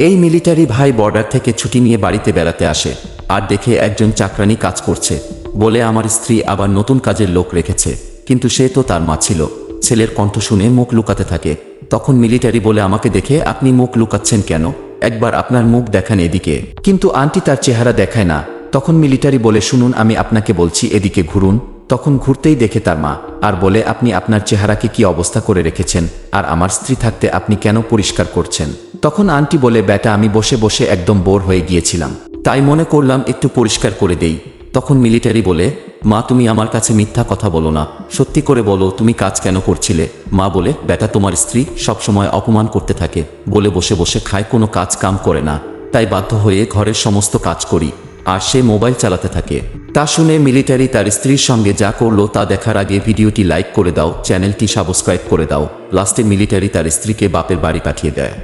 এই মিলিটারি ভাই বর্ডার থেকে ছুটি নিয়ে বাড়িতে বেড়াতে আসে আর দেখে একজন চাকরানি কাজ করছে। বলে আমার স্ত্রী আবার নতুন কাজের লোক রেখেছে, কিন্তু সে তো তার মা ছিল। ছেলের কণ্ঠ শুনে মুখ লুকাতে থাকে। তখন মিলিটারি বলে আমাকে দেখে আপনি মুখ লুকাচ্ছেন কেন? একবার আপনার মুখ দেখান এদিকে। কিন্তু আন্টি তার চেহারা দেখায় না। তখন মিলিটারি বলে শুনুন আমি আপনাকে বলছি এদিকে ঘুরুন। তখন ঘুরতেই দেখে তার মা আর বলে আপনি আপনার চেহারাকে কি অবস্থা করে রেখেছেন, আর আমার স্ত্রী থাকতে আপনি কেন পরিষ্কার করছেন? তখন আন্টি বলে বেটা আমি বসে বসে একদম বোর হয়ে গিয়েছিলাম, তাই মনে করলাম একটু পরিষ্কার করে দেই। তখন মিলিটারি বলে মা তুমি আমার কাছে মিথ্যা কথা বলো না, সত্যি করে বলো তুমি কাজ কেন করছিলে? মা বলে বেটা তোমার স্ত্রী সবসময় অপমান করতে থাকে, বলে বসে বসে খায়, কোনো কাজ কাম করে না, তাই বাধ্য হয়ে ঘরের সমস্ত কাজ করি, আর সে মোবাইল চালাতে থাকে। তা শুনে মিলিটারি তার স্ত্রীর সঙ্গে যা করলো তা দেখার আগে ভিডিওটি লাইক করে দাও, চ্যানেলটি সাবস্ক্রাইব করে দাও। লাস্টে মিলিটারি তার স্ত্রীকে বাপের বাড়ি পাঠিয়ে দেয়।